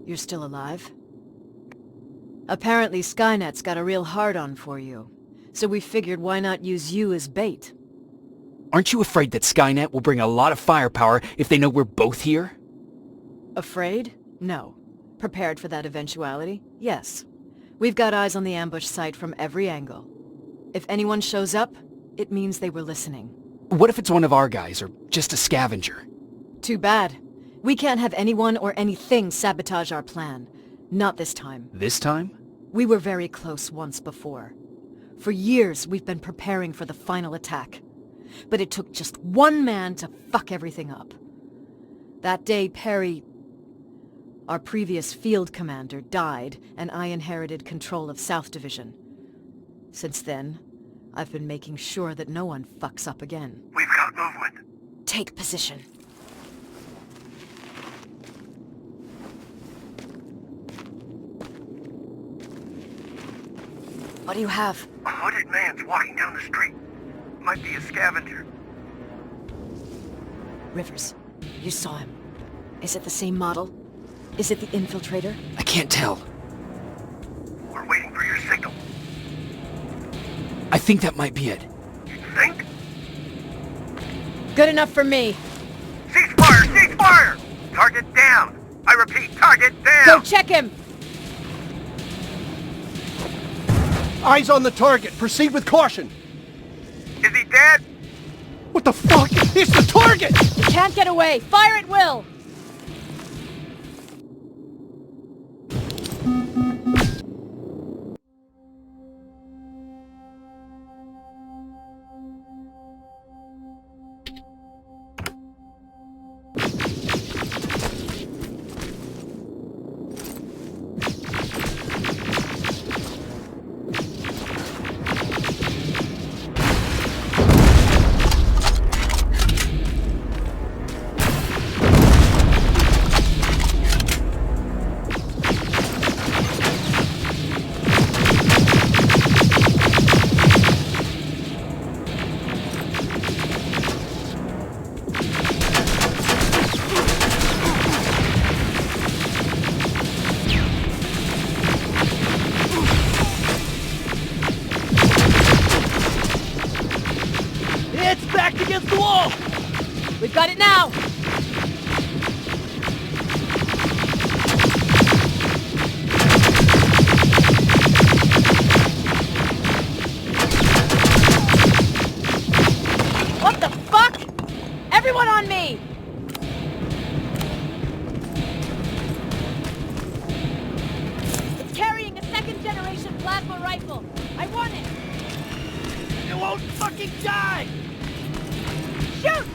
You're still alive? Apparently Skynet's got a real hard-on for you, so we figured why not use you as bait. Aren't you afraid that Skynet will bring a lot of firepower if they know we're both here? Afraid? No. Prepared for that eventuality? Yes. We've got eyes on the ambush site from every angle. If anyone shows up, it means they were listening. What if it's one of our guys, or just a scavenger? Too bad. We can't have anyone or anything sabotage our plan. Not this time. This time? We were very close once before. For years, we've been preparing for the final attack. But it took just one man to fuck everything up. That day, Perry, our previous field commander, died, and I inherited control of South Division. Since then, I've been making sure that no one fucks up again. We've got movement. Take position. What do you have? A hooded man's walking down the street. Might be a scavenger. Rivers, you saw him. Is it the same model? Is it the infiltrator? I can't tell. We're waiting for your signal. I think that might be it. You think? Good enough for me. Cease fire! Cease fire! Target down! I repeat, target down! Go check him! Eyes on the target. Proceed with caution. Is he dead? What the fuck? It's the target! You can't get away! Fire at will! It's backed against the wall! We've got it now! What the fuck? Everyone on me! It's carrying a second-generation plasma rifle. I want it! It won't fucking die! Shoot!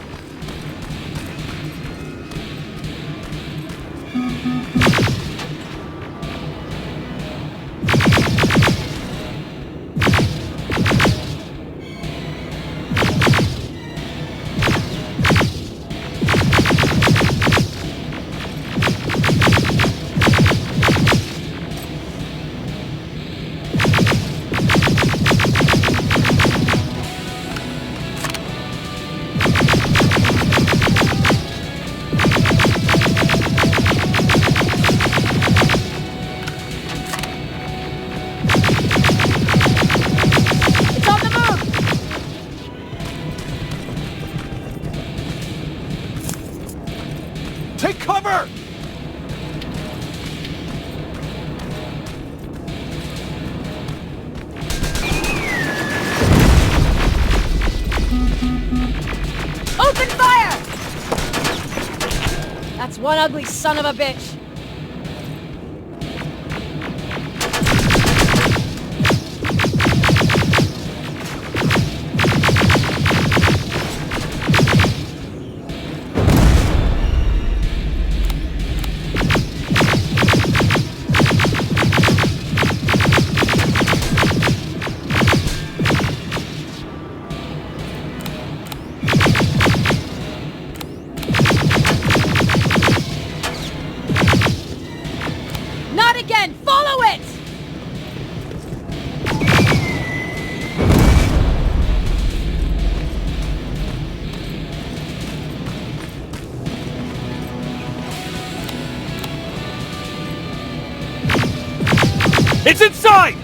Take cover! Open fire! That's one ugly son of a bitch. It's inside!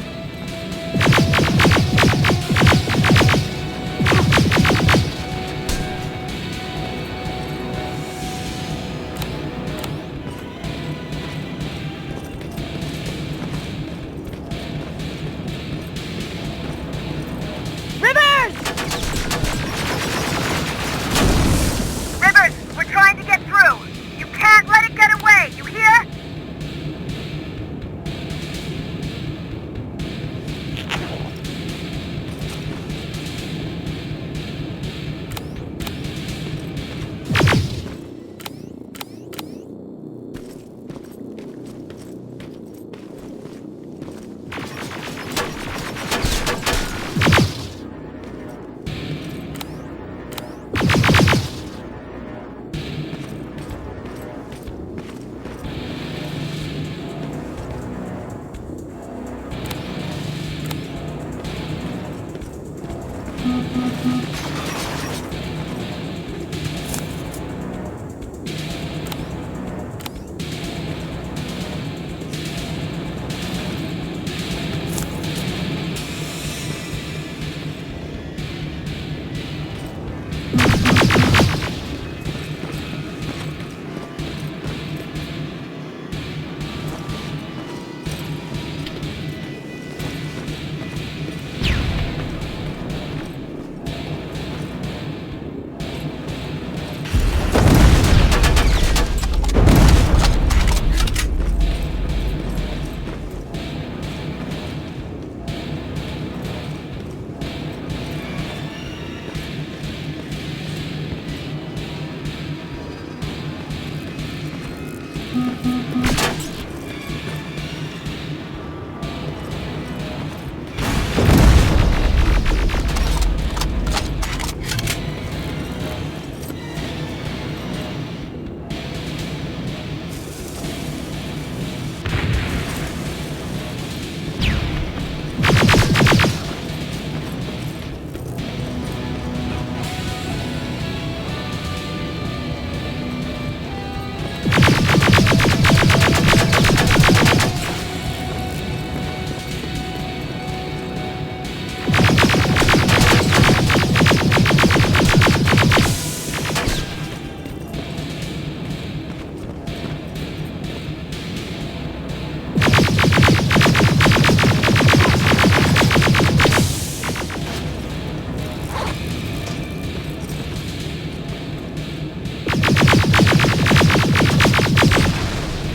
Rivers, we're trying to get through. You can't let it get away, you hear?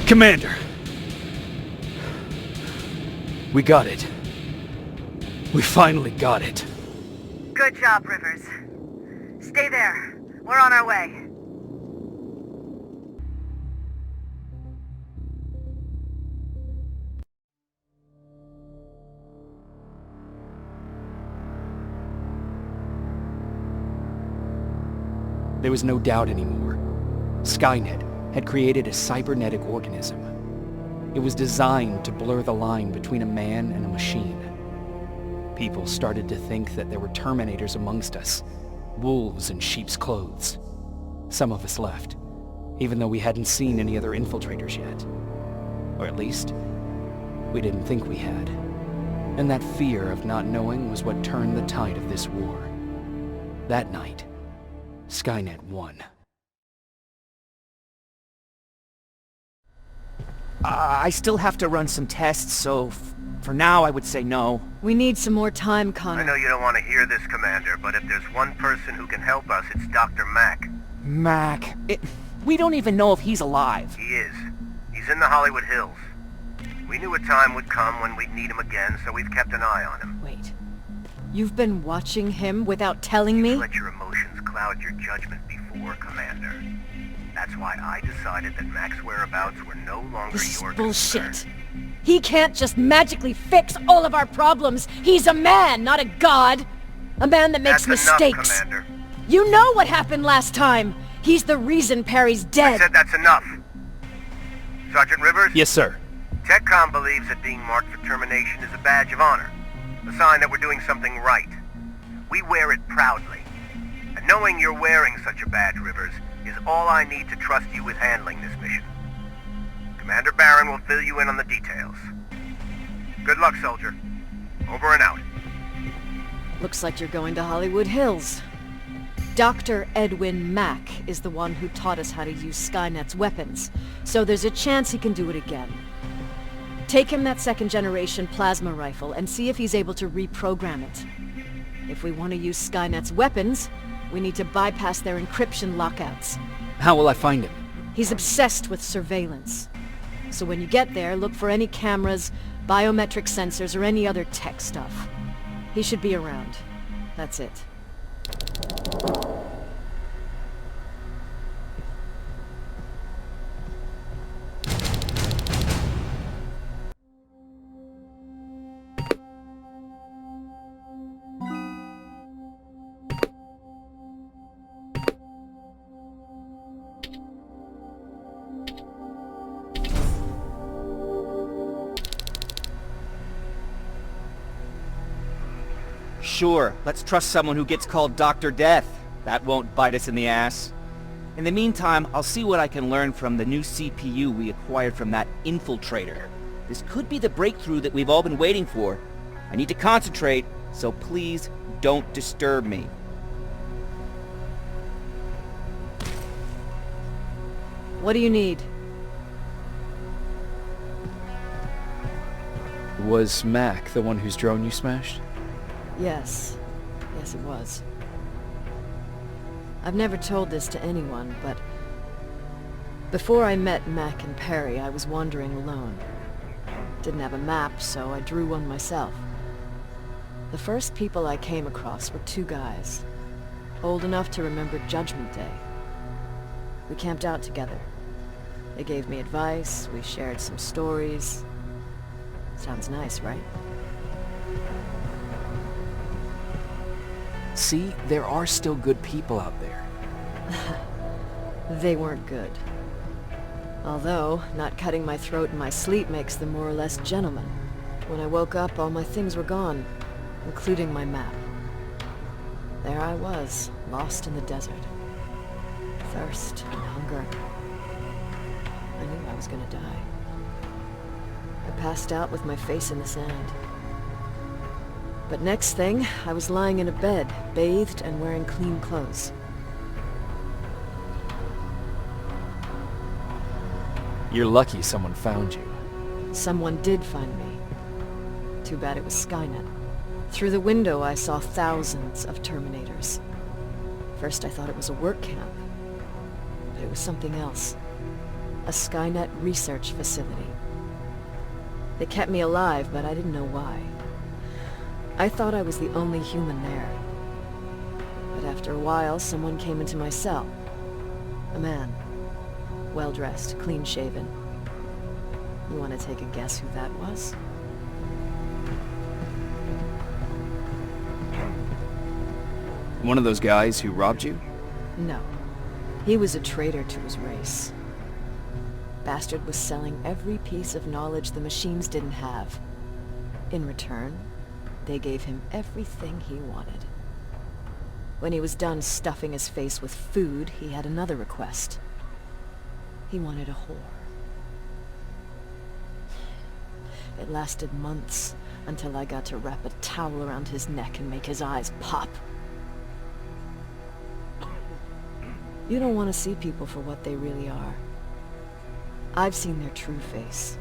Commander! We got it. We finally got it. Good job, Rivers. Stay there. We're on our way. There was no doubt anymore. Skynet had created a cybernetic organism. It was designed to blur the line between a man and a machine. People started to think that there were Terminators amongst us, wolves in sheep's clothes. Some of us left, even though we hadn't seen any other infiltrators yet. Or at least, we didn't think we had. And that fear of not knowing was what turned the tide of this war. That night, Skynet won. I still have to run some tests, so for now I would say no. We need some more time, Connor. I know you don't want to hear this, Commander, but if there's one person who can help us, it's Dr. Mack. Mac, we don't even know if he's alive. He is. He's in the Hollywood Hills. We knew a time would come when we'd need him again, so we've kept an eye on him. Wait. You've been watching him without telling me? Let your emotions cloud your judgment before, Commander. That's why I decided that Mack's whereabouts were no longer This is your bullshit. concern. He can't just magically fix all of our problems. He's a man, not a god. A man that makes That's mistakes. enough, Commander. You know what happened last time. He's the reason Perry's I dead. said that's enough. Sergeant Rivers? Yes, sir. TechCom believes that being marked for termination is a badge of honor. A sign that we're doing something right. We wear it proudly. And knowing you're wearing such a badge, Rivers, is all I need to trust you with handling this mission. Commander Barron will fill you in on the details. Good luck, soldier. Over and out. Looks like you're going to Hollywood Hills. Dr. Edwin Mack is the one who taught us how to use Skynet's weapons, so there's a chance he can do it again. Take him that second-generation plasma rifle and see if he's able to reprogram it. If we want to use Skynet's weapons, we need to bypass their encryption lockouts. How will I find him? He's obsessed with surveillance. So when you get there, look for any cameras, biometric sensors, or any other tech stuff. He should be around. That's it. Sure, let's trust someone who gets called Dr. Death. That won't bite us in the ass. In the meantime, I'll see what I can learn from the new CPU we acquired from that infiltrator. This could be the breakthrough that we've all been waiting for. I need to concentrate, so please don't disturb me. What do you need? Was Mac the one whose drone you smashed? Yes. Yes, it was. I've never told this to anyone, but before I met Mac and Perry, I was wandering alone. Didn't have a map, so I drew one myself. The first people I came across were two guys, old enough to remember Judgment Day. We camped out together. They gave me advice, we shared some stories. Sounds nice, right? See, there are still good people out there. They weren't good. Although, not cutting my throat in my sleep makes them more or less gentlemen. When I woke up, all my things were gone, including my map. There I was, lost in the desert. Thirst and hunger. I knew I was gonna die. I passed out with my face in the sand. But next thing, I was lying in a bed, bathed and wearing clean clothes. You're lucky someone found you. Someone did find me. Too bad it was Skynet. Through the window, I saw thousands of Terminators. First, I thought it was a work camp. But it was something else. A Skynet research facility. They kept me alive, but I didn't know why. I thought I was the only human there. But after a while, someone came into my cell. A man. Well-dressed, clean-shaven. You want to take a guess who that was? One of those guys who robbed you? No. He was a traitor to his race. Bastard was selling every piece of knowledge the machines didn't have. In return, they gave him everything he wanted. When he was done stuffing his face with food, he had another request. He wanted a whore. It lasted months, until I got to wrap a towel around his neck and make his eyes pop. You don't want to see people for what they really are. I've seen their true face.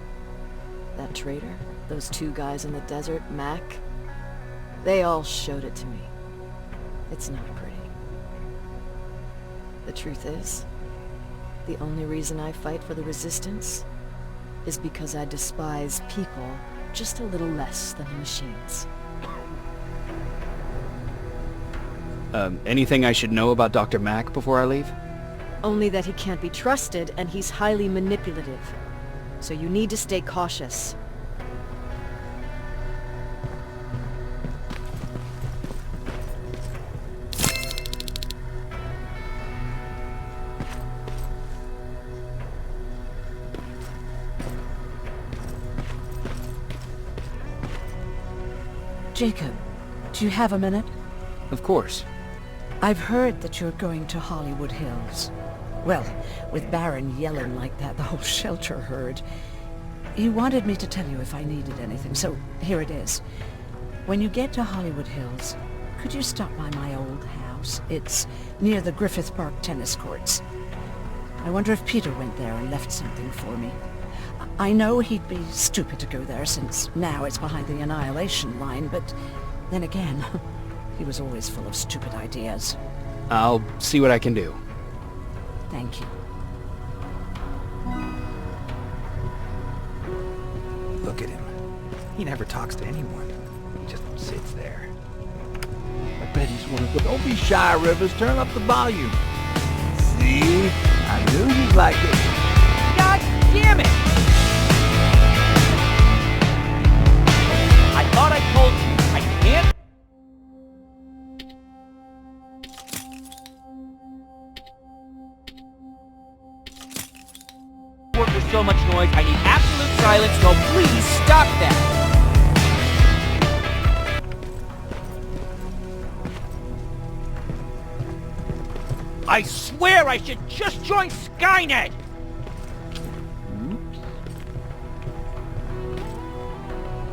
That traitor, those two guys in the desert, Mac, they all showed it to me. It's not pretty. The truth is, the only reason I fight for the Resistance is because I despise people just a little less than the machines. Anything I should know about Dr. Mack before I leave? Only that he can't be trusted and he's highly manipulative. So you need to stay cautious. Jacob, do you have a minute? Of course. I've heard that you're going to Hollywood Hills. Well, with Baron yelling like that, the whole shelter heard. He wanted me to tell you if I needed anything, so here it is. When you get to Hollywood Hills, could you stop by my old house? It's near the Griffith Park tennis courts. I wonder if Peter went there and left something for me. I know he'd be stupid to go there since now it's behind the Annihilation line, but then again, he was always full of stupid ideas. I'll see what I can do. Thank you. Look at him. He never talks to anyone. He just sits there. I bet he's one of the... Don't be shy, Rivers. Turn up the volume. See? I knew you'd like it. God damn it! I thought I told you. I can't... work with so much noise. I need absolute silence, so please stop that! I swear I should just join Skynet!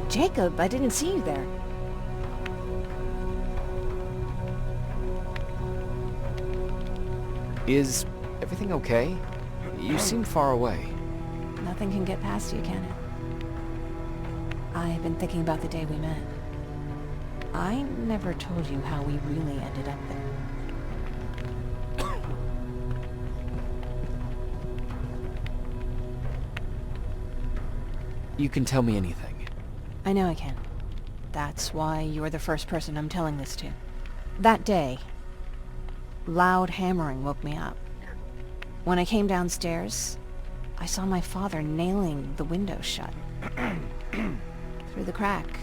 Jacob, I didn't see you there. Is everything okay? You seem far away. Nothing can get past you, can it? I've been thinking about the day we met. I never told you how we really ended up there. You can tell me anything. I know I can. That's why you're the first person I'm telling this to. That day, loud hammering woke me up. When I came downstairs, I saw my father nailing the window shut. Through the crack,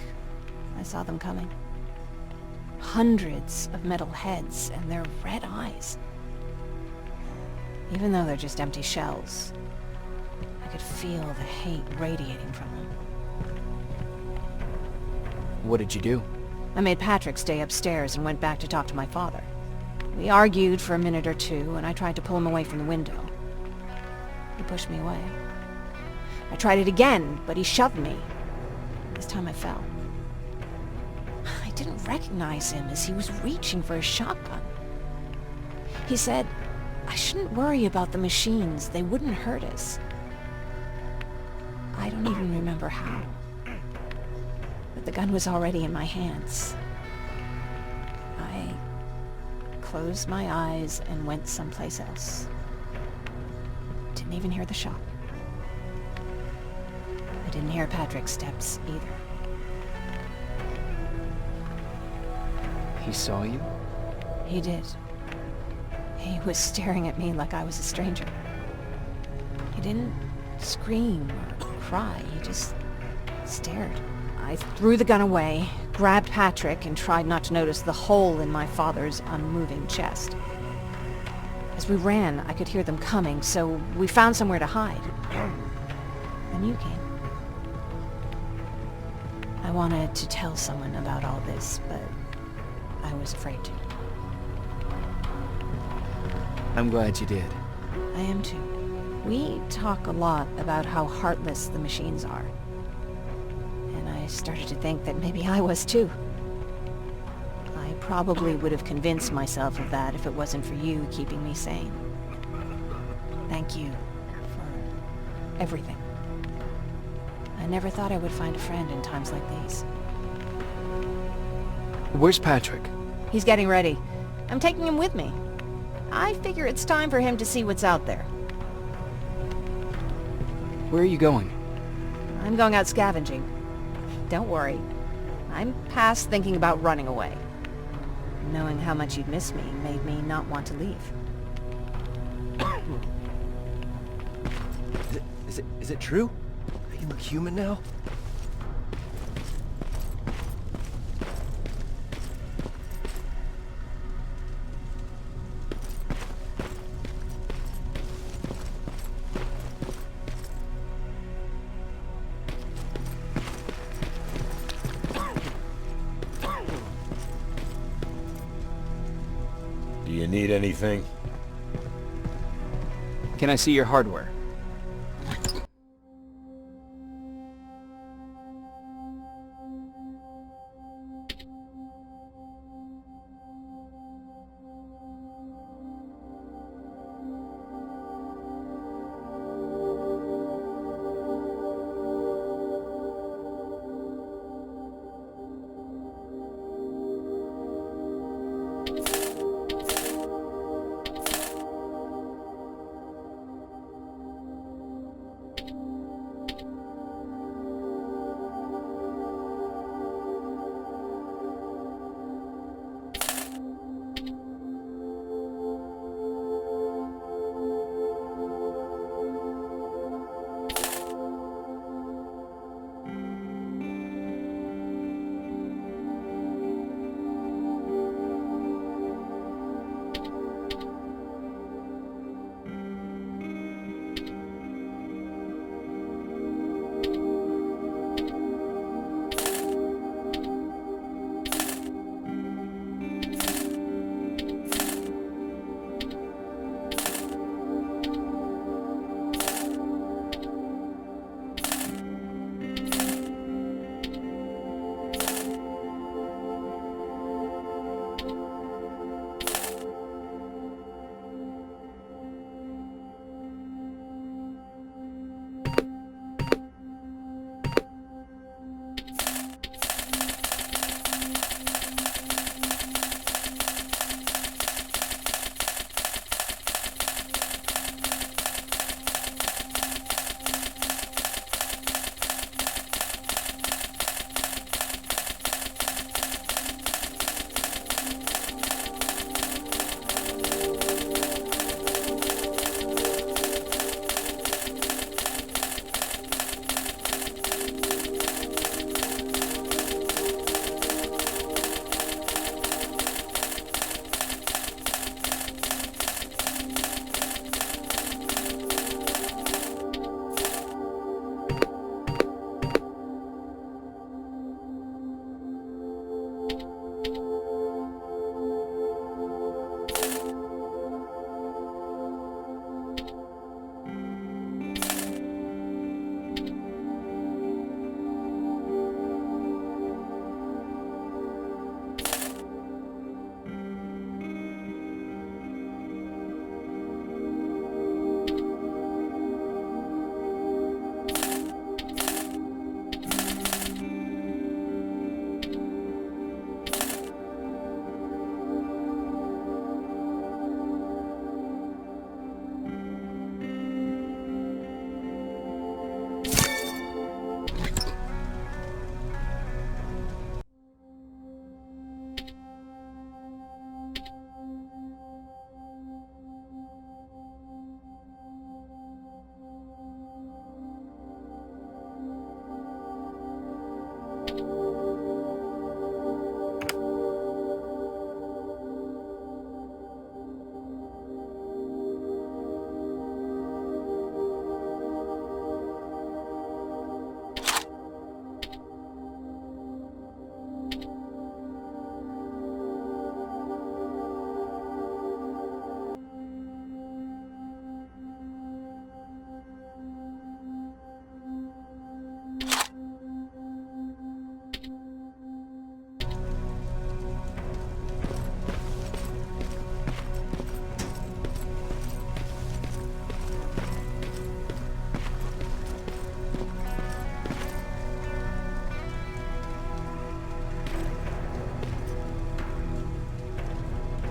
I saw them coming. Hundreds of metal heads and their red eyes. Even though they're just empty shells, I could feel the hate radiating from them. What did you do? I made Patrick stay upstairs and went back to talk to my father. We argued for a minute or two, and I tried to pull him away from the window. He pushed me away. I tried it again, but he shoved me. This time I fell. I didn't recognize him as he was reaching for his shotgun. He said, I shouldn't worry about the machines. They wouldn't hurt us. I don't even remember how. But the gun was already in my hands. I closed my eyes and went someplace else. Didn't even hear the shot. I didn't hear Patrick's steps either. He saw you? He did. He was staring at me like I was a stranger. He didn't scream or cry. He just stared. I threw the gun away, grabbed Patrick, and tried not to notice the hole in my father's unmoving chest. As we ran, I could hear them coming, so we found somewhere to hide. Then you came. I wanted to tell someone about all this, but I was afraid to. I'm glad you did. I am too. We talk a lot about how heartless the machines are. And I started to think that maybe I was too. I probably would have convinced myself of that if it wasn't for you keeping me sane. Thank you for everything. I never thought I would find a friend in times like these. Where's Patrick? He's getting ready. I'm taking him with me. I figure it's time for him to see what's out there. Where are you going? I'm going out scavenging. Don't worry. I'm past thinking about running away. Knowing how much you'd miss me made me not want to leave. Is it true? You look human now? Do you need anything? Can I see your hardware?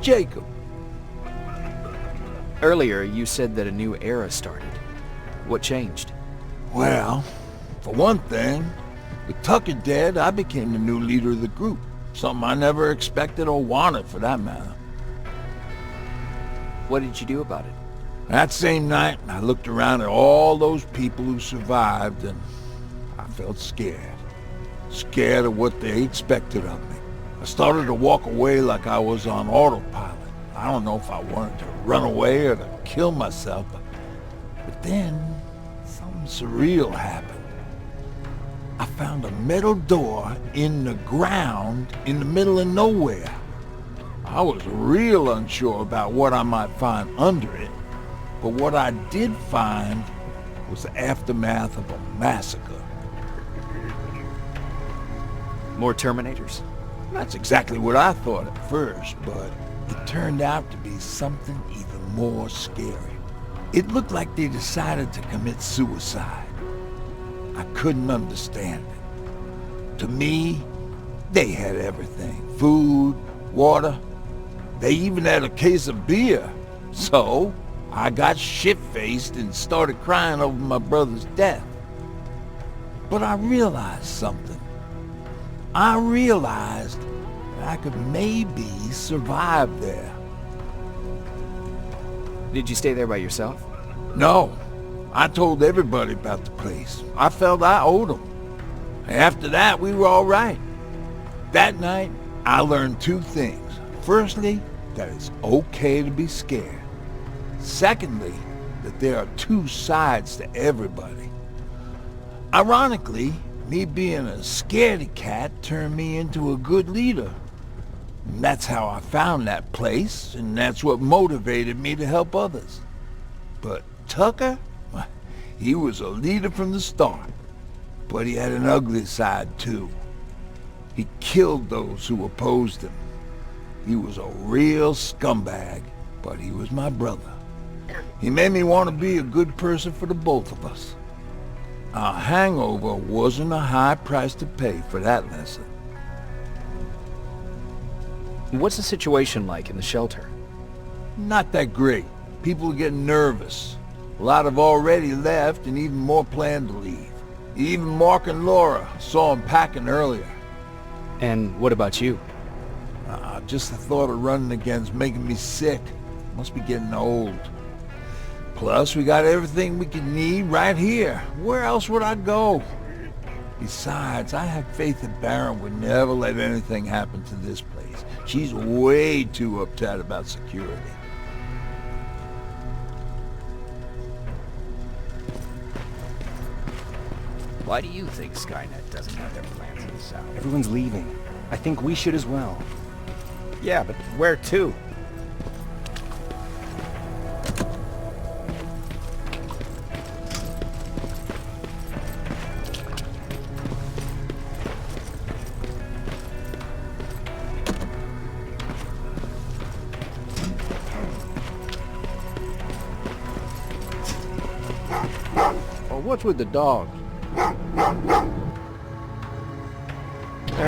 Jacob. Earlier, you said that a new era started. What changed? Well, for one thing, with Tucker dead, I became the new leader of the group. Something I never expected or wanted, for that matter. What did you do about it? That same night, I looked around at all those people who survived, and I felt scared. Scared of what they expected of me. I started to walk away like I was on autopilot. I don't know if I wanted to run away or to kill myself, but then something surreal happened. I found a metal door in the ground in the middle of nowhere. I was real unsure about what I might find under it, but what I did find was the aftermath of a massacre. More Terminators? That's exactly what I thought at first, but it turned out to be something even more scary. It looked like they decided to commit suicide. I couldn't understand it. To me, they had everything. Food, water. They even had a case of beer. So, I got shit-faced and started crying over my brother's death. But I realized something. I realized that I could maybe survive there. Did you stay there by yourself? No, I told everybody about the place. I felt I owed them. After that, we were all right. That night, I learned two things. Firstly, that it's okay to be scared. Secondly, that there are two sides to everybody. Ironically, me being a scaredy cat turned me into a good leader. And that's how I found that place, and that's what motivated me to help others. But Tucker, he was a leader from the start, but he had an ugly side too. He killed those who opposed him. He was a real scumbag, but he was my brother. He made me want to be a good person for the both of us. A hangover wasn't a high price to pay for that lesson. What's the situation like in the shelter? Not that great. People are getting nervous. A lot have already left, and even more plan to leave. Even Mark and Laura saw him packing earlier. And what about you? Just the thought of running again's making me sick. Must be getting old. Plus, we got everything we could need right here. Where else would I go? Besides, I have faith that Baron would never let anything happen to this place. She's way too uptight about security. Why do you think Skynet doesn't have their plans in the south? Everyone's leaving. I think we should as well. Yeah, but where to? What's with the dogs?